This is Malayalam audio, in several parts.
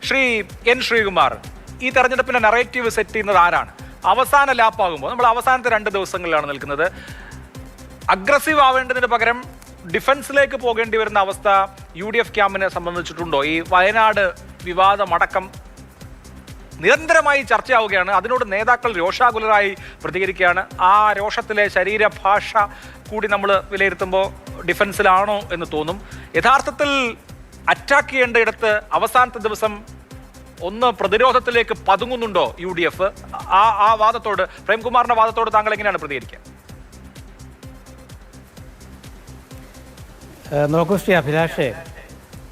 ശ്രീ എൻ ശ്രീകുമാർ, ഈ തെരഞ്ഞെടുപ്പിന്റെ നറേറ്റീവ് സെറ്റ് ചെയ്യുന്നത് ആരാണ്? അവസാന ലാപ്പാകുമ്പോൾ നമ്മൾ അവസാനത്തെ 2 ദിവസങ്ങളിലാണ് നിൽക്കുന്നത്. അഗ്രസീവ് ആവേണ്ടതിന് പകരം ഡിഫൻസിലേക്ക് പോകേണ്ടി വരുന്ന അവസ്ഥ UDF ക്യാമ്പിനെ സംബന്ധിച്ചിട്ടുണ്ടോ? ഈ വയനാട് വിവാദമടക്കം നിരന്തരമായി ചർച്ചയാവുകയാണ്. അതിനോട് നേതാക്കൾ രോഷാകുലരായി പ്രതികരിക്കുകയാണ്. ആ രോഷത്തിലെ ശരീരഭാഷ കൂടി നമ്മൾ വിലയിരുത്തുമ്പോൾ ഡിഫൻസിലാണോ എന്ന് തോന്നും. യഥാർത്ഥത്തിൽ അറ്റാക്ക് ചെയ്യേണ്ടയിടത്ത് അവസാനത്തെ ദിവസം ഒന്ന് പ്രതിരോധത്തിലേക്ക് പതുങ്ങുന്നുണ്ടോ UDF? ആ വാദത്തോട്, പ്രേംകുമാറിന്റെ വാദത്തോട് താങ്കൾ എങ്ങനെയാണ് പ്രതികരിക്കുക? നോക്കൂ ശ്രീ അഭിലാഷേ,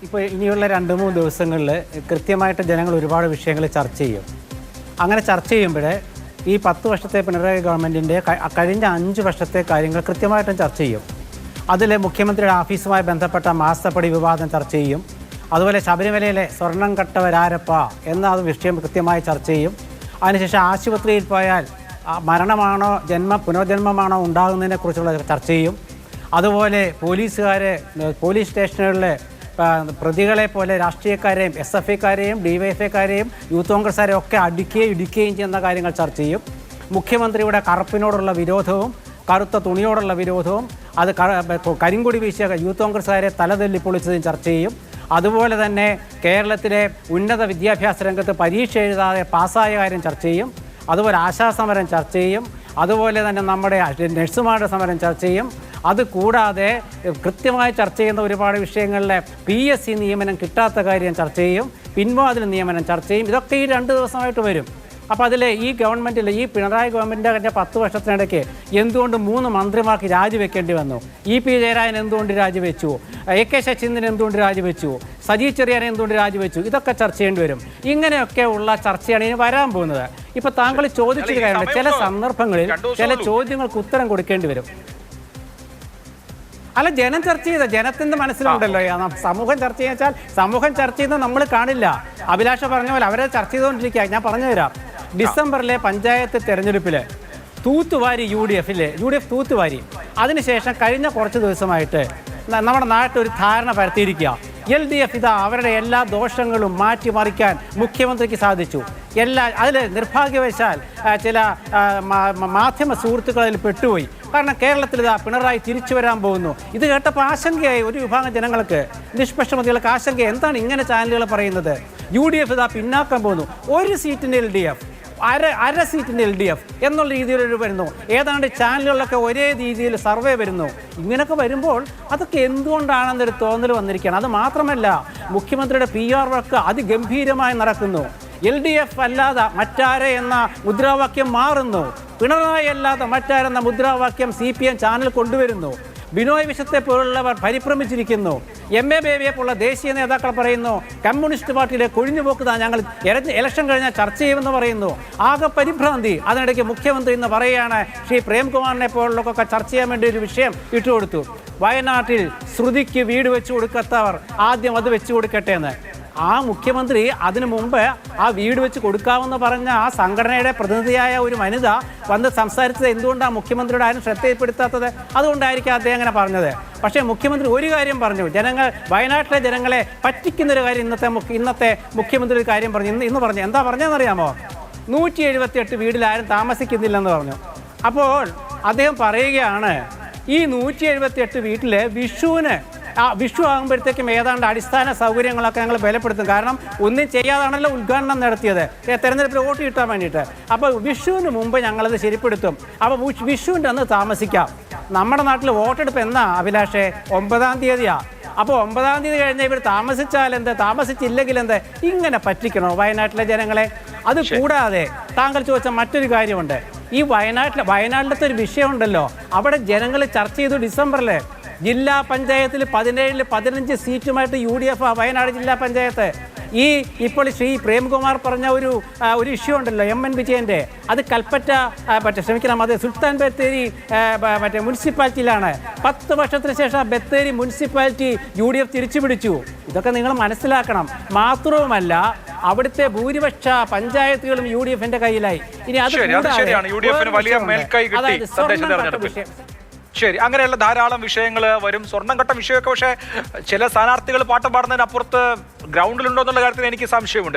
ഇപ്പോൾ ഇനിയുള്ള 2-3 ദിവസങ്ങളിൽ കൃത്യമായിട്ട് ജനങ്ങൾ ഒരുപാട് വിഷയങ്ങൾ ചർച്ച ചെയ്യും. അങ്ങനെ ചർച്ച ചെയ്യുമ്പോൾ ഈ 10 വർഷത്തെ പിണറായി ഗവൺമെൻറ്റിൻ്റെ കഴിഞ്ഞ 5 വർഷത്തെ കാര്യങ്ങൾ കൃത്യമായിട്ടും ചർച്ച ചെയ്യും. അതിൽ മുഖ്യമന്ത്രിയുടെ ഓഫീസുമായി ബന്ധപ്പെട്ട മാസപ്പടി വിവാദം ചർച്ച ചെയ്യും. അതുപോലെ ശബരിമലയിലെ സ്വർണം കട്ടവരാരപ്പ എന്ന വിഷയം കൃത്യമായി ചർച്ച ചെയ്യും. അതിനുശേഷം ആശുപത്രിയിൽ പോയാൽ മരണമാണോ പുനർജന്മമാണോ ഉണ്ടാകുന്നതിനെക്കുറിച്ചുള്ള ചർച്ച ചെയ്യും. അതുപോലെ പോലീസ് സ്റ്റേഷനുകളിലെ പ്രതികളെ പോലെ രാഷ്ട്രീയക്കാരെയും SFIക്കാരെയും DYFIക്കാരെയും യൂത്ത് കോൺഗ്രസ്സുകാരെയും ഒക്കെ ഇടിക്കുകയും ചെയ്യുന്ന കാര്യങ്ങൾ ചർച്ച ചെയ്യും. മുഖ്യമന്ത്രിയുടെ കറുപ്പിനോടുള്ള വിരോധവും കറുത്ത തുണിയോടുള്ള വിരോധവും അത് കരിങ്കൊടി വീശിയ യൂത്ത് കോൺഗ്രസ്സുകാരെ തലതെല്ലി പൊളിച്ചതും ചർച്ച ചെയ്യും. അതുപോലെ തന്നെ കേരളത്തിലെ ഉന്നത വിദ്യാഭ്യാസ രംഗത്ത് പരീക്ഷ എഴുതാതെ പാസ്സായ കാര്യം ചർച്ച ചെയ്യും. അതുപോലെ ആശാസമരം ചർച്ച ചെയ്യും. അതുപോലെ തന്നെ നമ്മുടെ നഴ്സുമാരുടെ സമരം ചർച്ച ചെയ്യും. അതുകൂടാതെ കൃത്യമായി ചർച്ച ചെയ്യുന്ന ഒരുപാട് വിഷയങ്ങളിലെ PSC നിയമനം കിട്ടാത്ത കാര്യം ചർച്ച ചെയ്യും. പിൻവാതിൽ നിയമനം ചർച്ച ചെയ്യും. ഇതൊക്കെ ഈ 2 ദിവസമായിട്ട് വരും. അപ്പോൾ അതിൽ ഈ ഗവൺമെൻറ്റിൽ ഈ പിണറായി ഗവൺമെൻറ്റിൻ്റെ കഴിഞ്ഞ 10 വർഷത്തിനിടയ്ക്ക് എന്തുകൊണ്ട് 3 മന്ത്രിമാർക്ക് രാജിവെക്കേണ്ടി വന്നു? EP ജയരാജൻ എന്തുകൊണ്ട് രാജിവെച്ചു? AK ശശീന്ദ്രൻ എന്തുകൊണ്ട് രാജിവെച്ചു? സജി ചെറിയാൻ എന്തുകൊണ്ട് രാജിവെച്ചു? ഇതൊക്കെ ചർച്ച ചെയ്യേണ്ടി വരും. ഇങ്ങനെയൊക്കെ ഉള്ള ചർച്ചയാണ് ഇനി വരാൻ പോകുന്നത്. ഇപ്പോൾ താങ്കൾ ചോദിച്ചൊരു കാര്യമുണ്ട്, ചില സന്ദർഭങ്ങളിൽ ചില ചോദ്യങ്ങൾക്ക് ഉത്തരം കൊടുക്കേണ്ടി വരും. അല്ല, ജനം ചർച്ച ചെയ്ത ജനത്തിൻ്റെ മനസ്സിലുണ്ടല്ലോ. സമൂഹം ചർച്ച ചെയ്യാച്ചാൽ സമൂഹം ചർച്ച ചെയ്യുന്നത് നമ്മൾ കാണില്ല. അഭിലാഷ പറഞ്ഞ പോലെ അവരെ ചർച്ച ചെയ്തുകൊണ്ടിരിക്കുക. ഞാൻ പറഞ്ഞുതരാം. ഡിസംബറിലെ പഞ്ചായത്ത് തെരഞ്ഞെടുപ്പിൽ തൂത്തുവാരി UDF തൂത്തുവാരി. അതിനുശേഷം കഴിഞ്ഞ കുറച്ച് ദിവസമായിട്ട് നമ്മുടെ നാട്ടിൽ ഒരു ധാരണ പരത്തിയിരിക്കുക. LDF അവരുടെ എല്ലാ ദോഷങ്ങളും മാറ്റിമറിക്കാൻ മുഖ്യമന്ത്രിക്ക് സാധിച്ചു. അതിൽ നിർഭാഗ്യവശാൽ ചില മാധ്യമ സുഹൃത്തുക്കളിൽ പെട്ടുപോയി. കാരണം കേരളത്തിൽ പിണറായി തിരിച്ചു വരാൻ പോകുന്നു. ഇത് കേട്ടപ്പോൾ ആശങ്കയായി ഒരു വിഭാഗം ജനങ്ങൾക്ക്, നിഷ്പക്ഷമതികൾക്ക് ആശങ്ക. എന്താണ് ഇങ്ങനെ ചാനലുകൾ പറയുന്നത്? UDF പിന്നാക്കം പോകുന്നു. 1 സീറ്റിൻ്റെ LDF, അര സീറ്റിൻ്റെ LDF എന്നുള്ള രീതിയിൽ വരുന്നു. ഏതാണ്ട് ചാനലുകളിലൊക്കെ ഒരേ രീതിയിൽ സർവേ വരുന്നു. ഇങ്ങനെയൊക്കെ വരുമ്പോൾ അതൊക്കെ എന്തുകൊണ്ടാണെന്നൊരു തോന്നൽ വന്നിരിക്കുകയാണ്. അത് മാത്രമല്ല, മുഖ്യമന്ത്രിയുടെ PR വർക്ക് അതിഗംഭീരമായി നടക്കുന്നു. LDF അല്ലാതെ മറ്റാരെ എന്ന മുദ്രാവാക്യം മാറുന്നു. പിണറായി അല്ലാതെ മറ്റാരെന്ന മുദ്രാവാക്യം CPM ചാനൽ കൊണ്ടുവരുന്നു. ബിനോയ് വിശ്വത്തെ പോലുള്ളവർ പരിഭ്രമിച്ചിരിക്കുന്നു. MA ബേബിയെ പോലുള്ള ദേശീയ നേതാക്കൾ പറയുന്നു കമ്മ്യൂണിസ്റ്റ് പാർട്ടിയിലെ കൊഴിഞ്ഞുപോക്ക് ഞങ്ങൾ ഇലക്ഷൻ കഴിഞ്ഞാൽ ചർച്ച ചെയ്യുമെന്ന് പറയുന്നു. ആകെ പരിഭ്രാന്തി. അതിനിടയ്ക്ക് മുഖ്യമന്ത്രി എന്ന് പറയുകയാണ് ശ്രീ പ്രേംകുമാറിനെ പോലുള്ളവർക്കൊക്കെ ചർച്ച ചെയ്യാൻ വേണ്ടി ഒരു വിഷയം ഇട്ടുകൊടുത്തു. വയനാട്ടിൽ ശ്രുതിക്ക് വീട് വെച്ച് കൊടുക്കാത്തവർ ആദ്യം അത് വെച്ച് കൊടുക്കട്ടെ എന്ന്. ആ മുഖ്യമന്ത്രി അതിനു മുമ്പ് ആ വീട് വെച്ച് കൊടുക്കാമെന്ന് പറഞ്ഞ ആ സംഘടനയുടെ പ്രതിനിധിയായ ഒരു വനിത വന്ന് സംസാരിച്ചത് എന്തുകൊണ്ടാണ് മുഖ്യമന്ത്രിയുടെ ആരും ശ്രദ്ധയിൽപ്പെടുത്താത്തത്? അതുകൊണ്ടായിരിക്കും അദ്ദേഹം അങ്ങനെ പറഞ്ഞത്. പക്ഷേ മുഖ്യമന്ത്രി ഒരു കാര്യം പറഞ്ഞു, വയനാട്ടിലെ ജനങ്ങളെ പറ്റിക്കുന്നൊരു കാര്യം ഇന്നത്തെ മുഖ്യമന്ത്രി ഒരു കാര്യം പറഞ്ഞു. ഇന്ന് പറഞ്ഞു, എന്താ പറഞ്ഞതെന്നറിയാമോ? 178 വീട്ടിൽ ആരും താമസിക്കുന്നില്ലെന്ന് പറഞ്ഞു. അപ്പോൾ അദ്ദേഹം പറയുകയാണ്, ഈ 178 വീട്ടിൽ വിഷു ആകുമ്പോഴത്തേക്കും ഏതാണ്ട് അടിസ്ഥാന സൗകര്യങ്ങളൊക്കെ ഞങ്ങൾ ബലപ്പെടുത്തും. കാരണം ഒന്നും ചെയ്യാതാണല്ലോ ഉദ്ഘാടനം നടത്തിയത്, തെരഞ്ഞെടുപ്പിൽ വോട്ട് കിട്ടാൻ വേണ്ടിയിട്ട്. അപ്പോൾ വിഷുവിന് മുമ്പ് ഞങ്ങളത് ശരിപ്പെടുത്തും. അപ്പോൾ വിഷുവിൻ്റെ അന്ന് താമസിക്കാം. നമ്മുടെ നാട്ടിൽ വോട്ടെടുപ്പ് എന്നാ അഭിലാഷേ? 9-ാം തീയതിയാണ്. അപ്പോൾ 9-ാം തീയതി കഴിഞ്ഞാൽ ഇവർ താമസിച്ചാൽ എന്ത്, താമസിച്ചില്ലെങ്കിൽ എന്ത്? ഇങ്ങനെ പറ്റിക്കണോ വയനാട്ടിലെ ജനങ്ങളെ? അത് കൂടാതെ താങ്കൾ ചോദിച്ച മറ്റൊരു കാര്യമുണ്ട്. ഈ വയനാട്ടിലത്തെ ഒരു വിഷയമുണ്ടല്ലോ, അവിടെ ജനങ്ങൾ ചർച്ച ചെയ്തു. ഡിസംബറിൽ ജില്ലാ പഞ്ചായത്തിൽ 17-15 സീറ്റുമായിട്ട് UDF വയനാട് ജില്ലാ പഞ്ചായത്ത്. ഇപ്പോൾ ശ്രീ പ്രേംകുമാർ പറഞ്ഞ ഒരു ഇഷ്യൂ ഉണ്ടല്ലോ, MN വിജയൻ്റെ, അത് കൽപ്പറ്റ അത് സുൽത്താൻ ബത്തേരി മുനിസിപ്പാലിറ്റിയിലാണ്. 10 വർഷത്തിന് ശേഷം ബത്തേരി മുനിസിപ്പാലിറ്റി UDF തിരിച്ചു പിടിച്ചു. ഇതൊക്കെ നിങ്ങൾ മനസ്സിലാക്കണം. മാത്രവുമല്ല, അവിടുത്തെ ഭൂരിപക്ഷ പഞ്ചായത്തുകളും UDFന്റെ കയ്യിലായി. ഇനി അത് ശരി, അങ്ങനെയുള്ള ധാരാളം വിഷയങ്ങൾ വരും. സ്വർണ്ണം കട്ട വിഷയമൊക്കെ പക്ഷേ ചില സ്ഥാനാർത്ഥികൾ പാട്ടം പാടുന്നതിനപ്പുറത്ത് ഗ്രൗണ്ടിലുണ്ടോ എന്നുള്ള കാര്യത്തിൽ എനിക്ക് സംശയമുണ്ട്.